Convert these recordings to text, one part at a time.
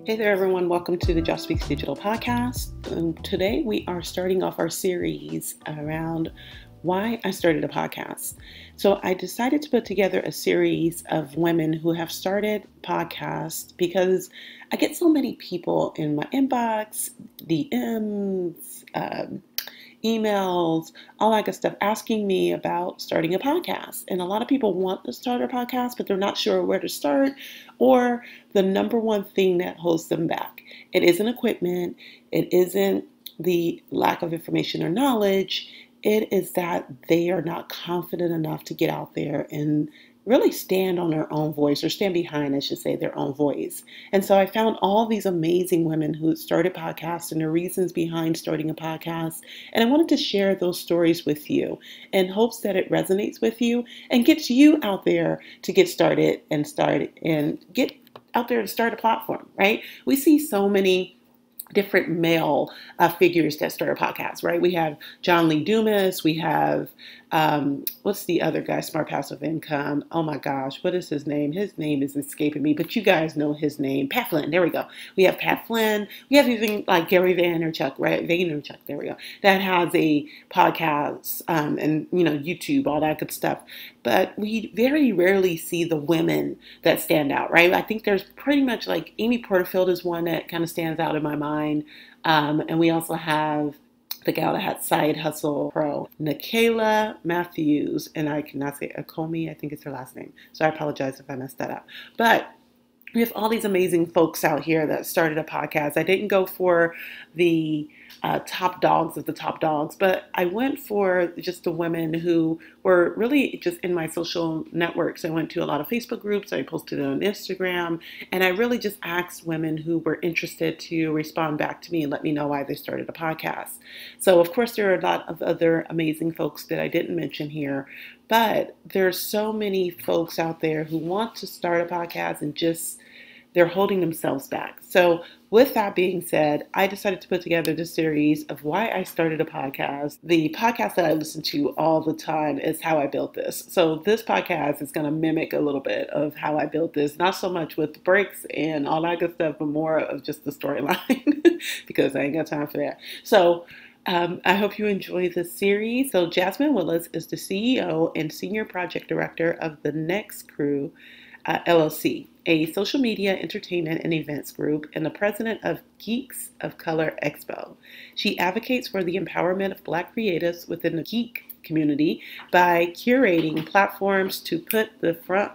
Hey there, everyone. Welcome to the Josh Speaks Digital podcast. Today, we are starting off our series around why I started a podcast. So I decided to put together a series of women who have started podcasts because I get so many people in my inbox, DMs, emails, all that good stuff, asking me about starting a podcast. And a lot of people want to start a podcast, but they're not sure where to start or the number one thing that holds them back. It isn't equipment. It isn't the lack of information or knowledge. It is that they are not confident enough to get out there and really stand on their own voice, or stand behind, I should say, their own voice. And so I found all these amazing women who started podcasts and the reasons behind starting a podcast. And I wanted to share those stories with you in hopes that it resonates with you and gets you out there to get started and get out there to start a platform, right? We see so many different male figures that start a podcast, right? We have John Lee Dumas. We have, what's the other guy? Smart Passive Income. Oh my gosh, what is his name? His name is escaping me, but you guys know his name. Pat Flynn. There we go. We have Pat Flynn. We have even like Gary Vaynerchuk, right? Vaynerchuk. There we go. That has a podcast and YouTube, all that good stuff. But we very rarely see the women that stand out, right? I think there's pretty much like Amy Porterfield is one that kind of stands out in my mind. And we also have the gal that had Side Hustle Pro, Nikayla Matthews, and I cannot say Akomi, I think it's her last name. So I apologize if I messed that up. But we have all these amazing folks out here that started a podcast. I didn't go for the top dogs of the top dogs, but I went for just the women who were really just in my social networks. I went to a lot of Facebook groups. I posted it on Instagram, and I really just asked women who were interested to respond back to me and let me know why they started a podcast. So, of course, there are a lot of other amazing folks that I didn't mention here, but there's so many folks out there who want to start a podcast and they're holding themselves back. So with that being said, I decided to put together this series of why I started a podcast. The podcast that I listen to all the time is How I Built This. So this podcast is going to mimic a little bit of how I built this, not so much with the breaks and all that good stuff, but more of just the storyline because I ain't got time for that. So I hope you enjoy this series. So Jasmine Willis is the CEO and Senior Project Director of the Next Crew, LLC, a social media, entertainment, and events group, and the president of Geeks of Color Expo. She advocates for the empowerment of Black creatives within the geek community by curating platforms to put the front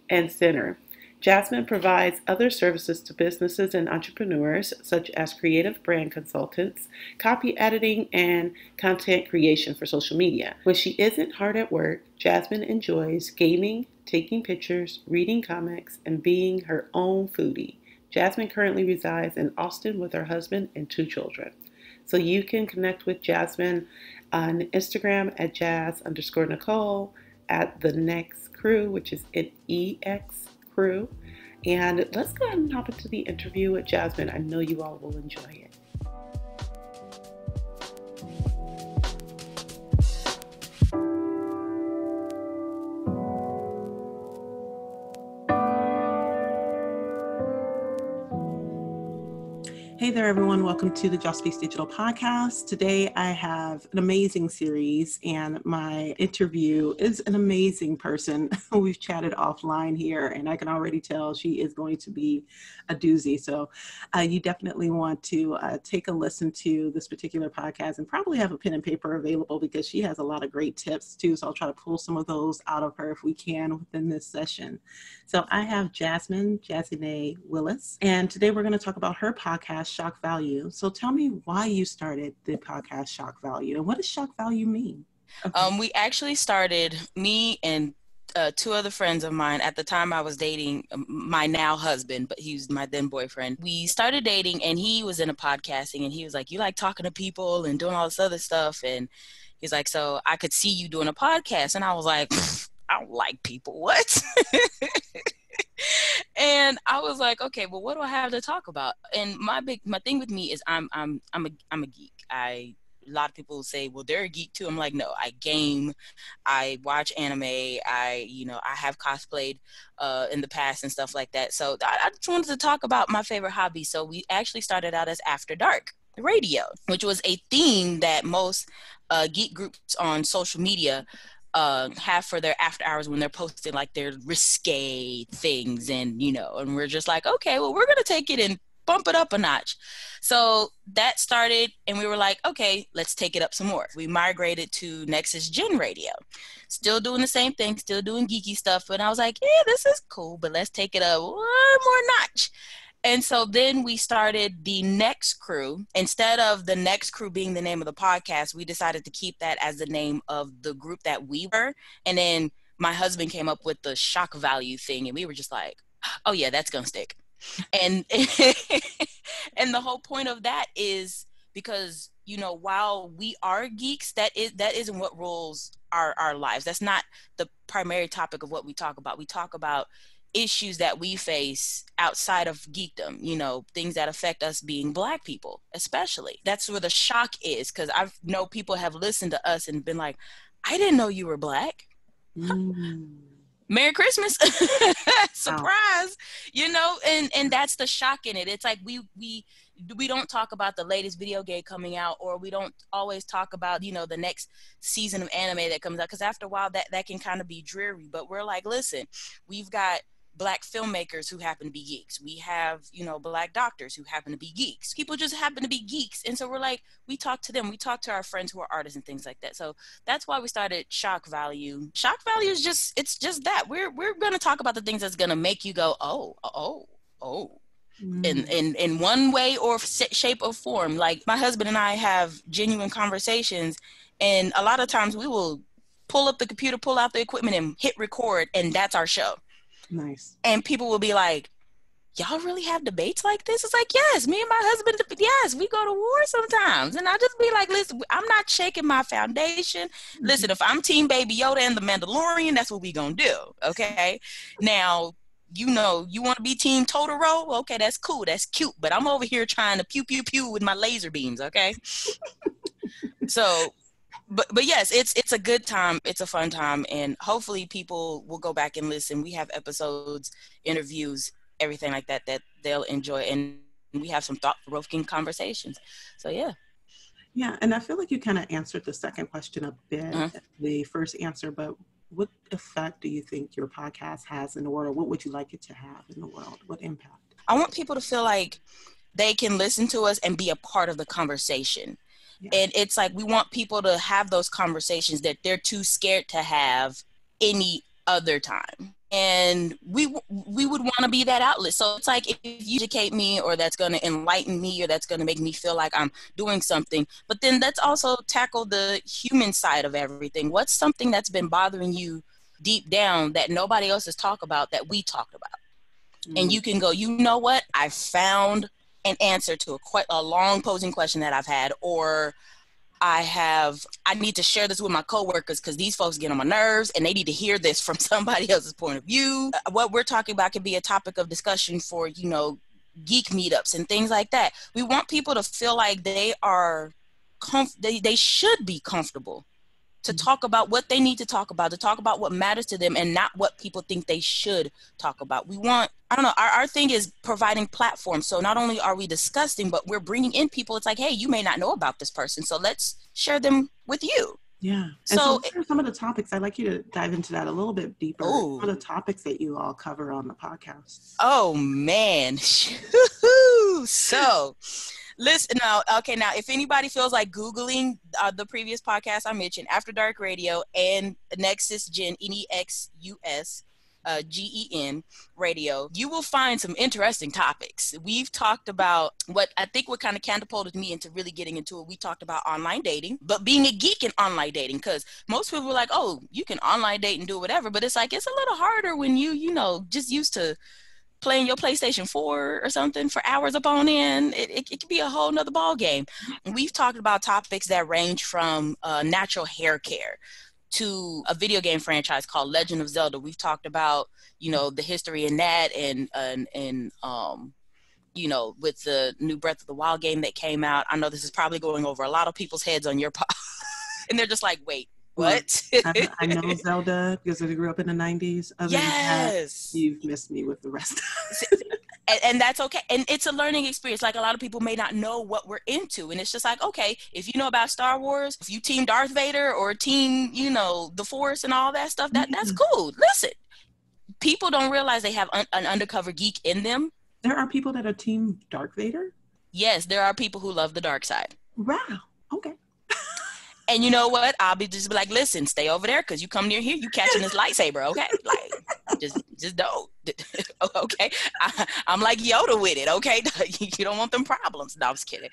and center. Jasmine provides other services to businesses and entrepreneurs, such as creative brand consultants, copy editing, and content creation for social media. When she isn't hard at work, Jasmine enjoys gaming, taking pictures, reading comics, and being her own foodie. Jasmine currently resides in Austin with her husband and 2 children. So you can connect with Jasmine on Instagram at jazz_Nicole, at the Next Crew, which is EX Crew. And let's go ahead and hop into the interview with Jasmine. I know you all will enjoy it. Hey there, everyone. Welcome to the Josh Speaks Digital podcast. Today, I have an amazing series, and my interview is an amazing person. We've chatted offline here, and I can already tell she is going to be a doozy. So you definitely want to take a listen to this particular podcast and probably have a pen and paper available because she has a lot of great tips, too. So I'll try to pull some of those out of her if we can within this session. So I have Jasmine Willis, and today we're going to talk about her podcast, ShckValue. So tell me why you started the podcast ShckValue, and what does ShckValue mean? Okay. We actually started, me and 2 other friends of mine. At the time I was dating my now husband, but he was my then boyfriend. We started dating, and he was into podcasting, and he was like, you like talking to people and doing all this other stuff. And he's like, so I could see you doing a podcast. And I was like, I don't like people. What? And I was like, okay, well, what do I have to talk about? And my thing with me is I'm a geek. I a lot of people say, well, they're a geek too. I'm like, no, I game, I watch anime, I have cosplayed in the past and stuff like that. So I just wanted to talk about my favorite hobby. So we actually started out as After Dark Radio, which was a theme that most geek groups on social media have for their after hours when they're posting like their risque things, and and we're just like, okay, well, we're gonna take it and bump it up a notch. So that started, and we were like, okay, let's take it up some more. We migrated to Nexus Gen Radio, still doing the same thing, still doing geeky stuff, but I was like, yeah, this is cool, but let's take it up one more notch. And so then we started the Next Crew. Instead of the Next Crew being the name of the podcast, we decided to keep that as the name of the group that we were. And then my husband came up with the ShckValue thing, and we were just like, oh yeah, that's gonna stick. And and the whole point of that is because while we are geeks, that isn't what rules our lives. That's not the primary topic of what we talk about. We talk about issues that we face outside of geekdom, things that affect us being Black people, especially. That's where the shock is, because I know people have listened to us and been like, I didn't know you were Black. Merry Christmas. Surprise. And that's the shock in it. It's like we don't talk about the latest video game coming out, or we don't always talk about the next season of anime that comes out, because after a while that can kind of be dreary. But we're like, listen, we've got Black filmmakers who happen to be geeks. We have, Black doctors who happen to be geeks. People just happen to be geeks. And so we're like, we talk to them. We talk to our friends who are artists and things like that. So that's why we started ShckValue. ShckValue is it's just that. We're going to talk about the things that's going to make you go, oh. In one way or shape or form. Like, my husband and I have genuine conversations, and a lot of times we will pull up the computer, pull out the equipment, and hit record, and that's our show. Nice. And people will be like, y'all really have debates like this? It's like, yes, me and my husband, yes, we go to war sometimes. And I'll just be like, listen, I'm not shaking my foundation. Mm-hmm. Listen, if I'm Team Baby Yoda and the Mandalorian, that's what we gonna do, okay? Now, you want to be Team Totoro? Okay, that's cool, that's cute. But I'm over here trying to pew, pew, pew with my laser beams, okay? So... But yes, it's a good time. It's a fun time. And hopefully people will go back and listen. We have episodes, interviews, everything like that they'll enjoy. And we have some thought-provoking conversations. So, yeah. Yeah, and I feel like you kind of answered the second question a bit, the first answer, but what effect do you think your podcast has in the world? What would you like it to have in the world? What impact? I want people to feel like they can listen to us and be a part of the conversation. Yeah. And it's like, we want people to have those conversations that they're too scared to have any other time. And we would want to be that outlet. So it's like, if you educate me, or that's going to enlighten me, or that's going to make me feel like I'm doing something, but then let's also tackle the human side of everything. What's something that's been bothering you deep down that nobody else has talked about that we talked about? And you can go, you know what? I found an answer to a long posing question that I've had, or I need to share this with my coworkers because these folks get on my nerves and they need to hear this from somebody else's point of view. What we're talking about could be a topic of discussion for, geek meetups and things like that. We want people to feel like they are, they should be comfortable to talk about what they need to talk about what matters to them, and not what people think they should talk about. We want, our thing is providing platforms. So not only are we discussing, but we're bringing in people. It's like, hey, you may not know about this person, so let's share them with you. Yeah. And so what are some of the topics? I'd like you to dive into that a little bit deeper. Some of the topics that you all cover on the podcast. Oh, man. So... listen, now, if anybody feels like Googling the previous podcast I mentioned, After Dark Radio and Nexus Gen, Nexus Gen Radio, you will find some interesting topics. We've talked about what kind of catapulted me into really getting into it. We talked about online dating, but being a geek in online dating, because most people were like, oh, you can online date and do whatever, but it's like, it's a little harder when you just used to playing your PlayStation 4 or something for hours upon end. It could be a whole nother ball game. And we've talked about topics that range from natural hair care to a video game franchise called Legend of Zelda. We've talked about, the history in that, and you know, with the new Breath of the Wild game that came out. I know this is probably going over a lot of people's heads on your and they're just like, wait, Look, what? I know Zelda because I grew up in the 90s. Other than that, you've missed me with the rest. And that's okay. And it's a learning experience. Like, a lot of people may not know what we're into. And it's just like, okay, if you know about Star Wars, if you team Darth Vader or team, you know, the Force and all that stuff, that's cool. Listen, people don't realize they have an undercover geek in them. There are people that are team Darth Vader? Yes, there are people who love the dark side. Wow. Okay. And you know what? I'll be just like, listen, stay over there, because you come near here, you catching this lightsaber, okay? Like, just don't. Okay? I'm like Yoda with it, okay? You don't want them problems. No, I was kidding.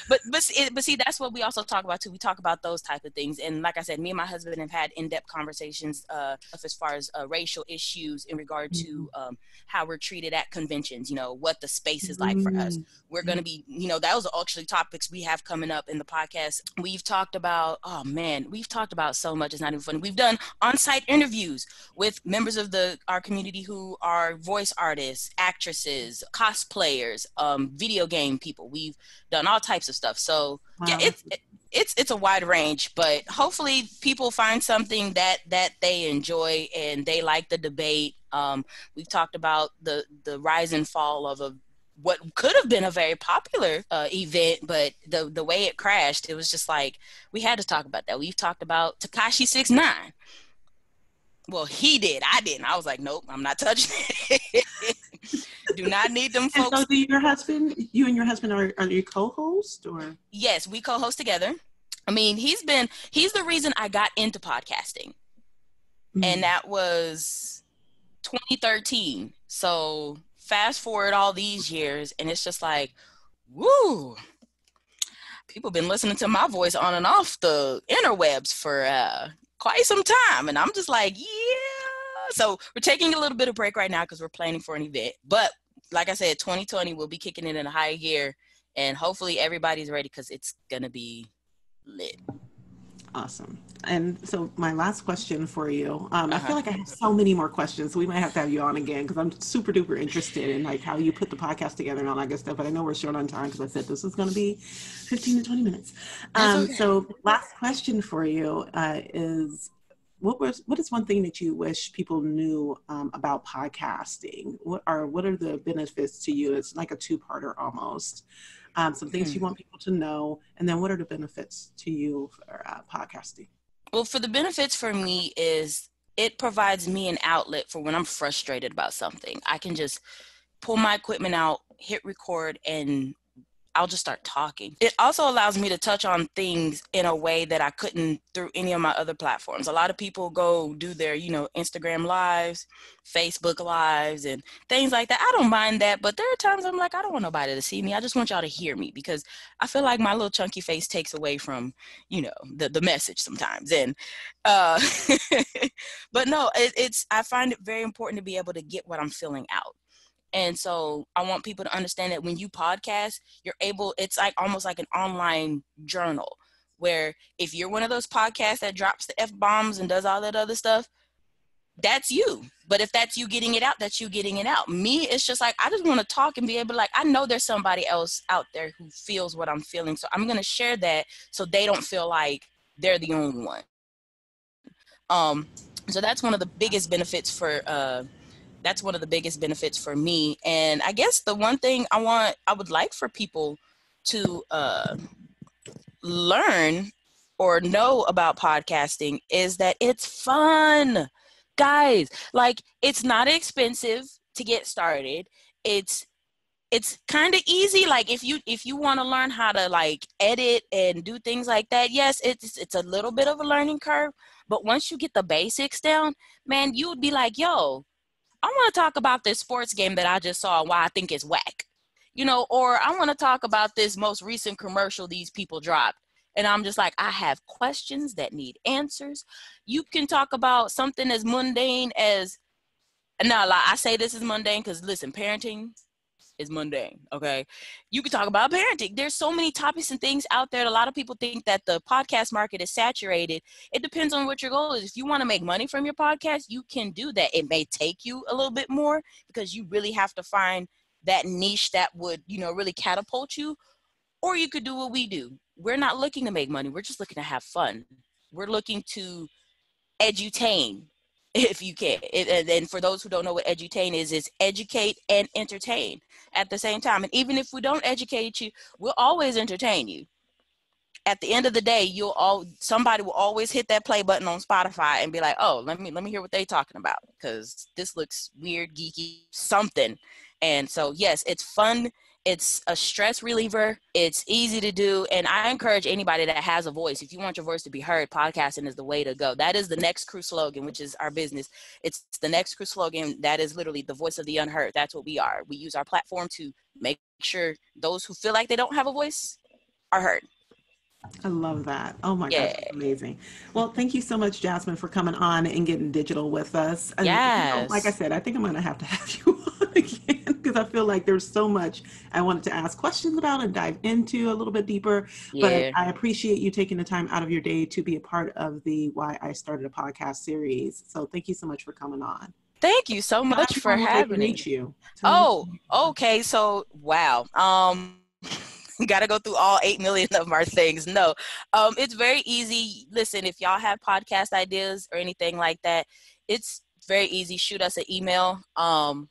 But see, that's what we also talk about too. We talk about those type of things. And like I said, me and my husband have had in-depth conversations as far as racial issues in regard to how we're treated at conventions, you know, what the space is like for us. We're going to be, you know, that was actually topics we have coming up in the podcast. We've talked about, we've talked about so much. It's not even funny. We've done on-site interviews with members of our community who are voice artists, actresses, cosplayers, video game people. We've done all types of stuff. So yeah, it's a wide range, but hopefully people find something that they enjoy and they like the debate. We've talked about the rise and fall of what could have been a very popular event, but the way it crashed, it was just like, we had to talk about that. We've talked about Tekashi 6ix9ine. Well, he did. I didn't. I was like, nope, I'm not touching it. Do not need them folks. And so you and your husband are you co-host or? Yes, we co-host together. I mean, he's the reason I got into podcasting. And that was 2013. So fast forward all these years, and it's just like, woo, people been listening to my voice on and off the interwebs for quite some time. And I'm just like, yeah. So we're taking a little bit of break right now because we're planning for an event. But like I said, 2020 will be kicking it in a high gear, and hopefully everybody's ready because it's going to be lit. Awesome. And so my last question for you, I feel like I have so many more questions, so we might have to have you on again because I'm super duper interested in like how you put the podcast together and all that good stuff. But I know we're short on time because I said this is going to be 15 to 20 minutes. Okay. So last question for you is, what is one thing that you wish people knew about podcasting? What are the benefits to you? It's like a two-parter almost. Some things you want people to know, and then what are the benefits to you for podcasting? Well, for the benefits for me is it provides me an outlet for when I'm frustrated about something. I can just pull my equipment out, hit record, and I'll just start talking. It also allows me to touch on things in a way that I couldn't through any of my other platforms. A lot of people go do their, Instagram lives, Facebook lives, and things like that. I don't mind that, but there are times I'm like, I don't want nobody to see me. I just want y'all to hear me because I feel like my little chunky face takes away from, the message sometimes. And, but no, I find it very important to be able to get what I'm feeling out. And so I want people to understand that when you podcast, it's like almost like an online journal where if you're one of those podcasts that drops the F-bombs and does all that other stuff, that's you. But if that's you getting it out, that's you getting it out. Me, it's just like, I just want to talk and be able to I know there's somebody else out there who feels what I'm feeling. So I'm going to share that so they don't feel like they're the only one. So that's one of the biggest benefits for me. And I guess the one thing I would like for people to learn or know about podcasting is that it's fun, guys. Like, it's not expensive to get started. It's kind of easy. Like, if you want to learn how to edit and do things like that, yes, it's a little bit of a learning curve. But once you get the basics down, man, you would be like, yo, I want to talk about this sports game that I just saw and why I think it's whack, or I want to talk about this most recent commercial these people dropped. And I'm just like, I have questions that need answers. You can talk about something as mundane as, I say this is mundane because listen, parenting is mundane, okay? You can talk about parenting. There's so many topics and things out there. A lot of people think that the podcast market is saturated. It depends on what your goal is. If you want to make money from your podcast, you can do that. It may take you a little bit more because you really have to find that niche that would, really catapult you, or you could do what we do. We're not looking to make money. We're just looking to have fun. We're looking to edutain, if you can. And for those who don't know what edutain is, it's educate and entertain at the same time. And even if we don't educate you, we'll always entertain you. At the end of the day, somebody will always hit that play button on Spotify and be like, oh, let me hear what they're talking about, because this looks weird, geeky, something. And so, yes, it's fun. It's a stress reliever. It's easy to do. And I encourage anybody that has a voice, if you want your voice to be heard, podcasting is the way to go. That is the Next Crew slogan, which is our business. It's the Next Crew slogan. That is literally the voice of the unheard. That's what we are. We use our platform to make sure those who feel like they don't have a voice are heard. I love that. Oh my gosh, that's amazing. Well, thank you so much, Jasmine, for coming on and getting digital with us. And, yes. Like I said, I think I'm going to have you on again, because I feel like there's so much I wanted to ask questions about and dive into a little bit deeper. But I appreciate you taking the time out of your day to be a part of the Why I Started a Podcast series. So thank you so much for coming on. Thank you so much for having me. Oh, okay. So, wow. Got to go through all 8 million of our things. No, it's very easy. Listen, if y'all have podcast ideas or anything like that, it's very easy. Shoot us an email. The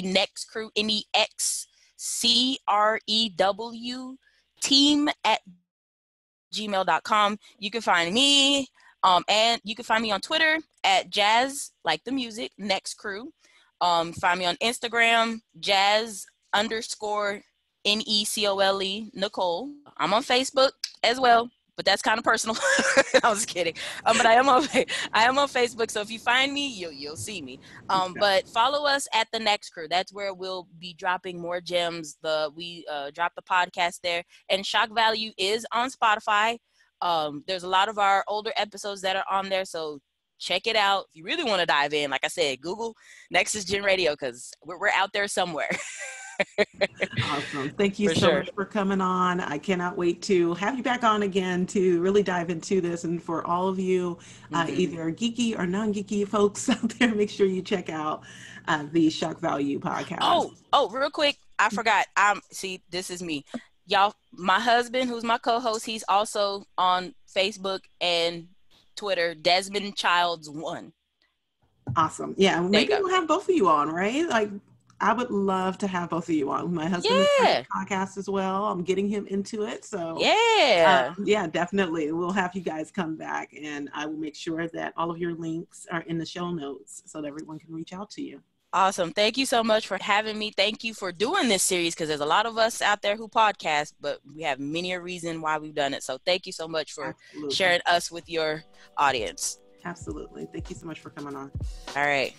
Next Crew, NEXCREW team@gmail.com. You can find me, and you can find me on Twitter at Jazz, like the music, Next Crew. Find me on Instagram, Jazz_NECOLE, Nicole. I'm on Facebook as well, but that's kind of personal. I was kidding. But I am on Facebook. So if you find me, you'll see me. But follow us at the Next Crew. That's where we'll be dropping more gems. We drop the podcast there, and ShckValue is on Spotify. There's a lot of our older episodes that are on there, so check it out. If you really want to dive in, like I said, Google Nexus Gen Radio, because we're out there somewhere. Awesome. Thank you so much for coming on. I cannot wait to have you back on again to really dive into this. And for all of you, either geeky or non-geeky folks out there, make sure you check out the ShckValue podcast. Oh, real quick. I forgot. See, this is me. Y'all, my husband, who's my co-host, he's also on Facebook and Twitter, Desmond Childs 1. Awesome. Yeah, maybe we'll have both of you on, right? Like, I would love to have both of you on. My husband is on the podcast as well. I'm getting him into it. So definitely. We'll have you guys come back, and I will make sure that all of your links are in the show notes so that everyone can reach out to you. Awesome. Thank you so much for having me. Thank you for doing this series, because there's a lot of us out there who podcast, but we have many a reason why we've done it. So thank you so much for sharing us with your audience. Absolutely. Thank you so much for coming on. All right.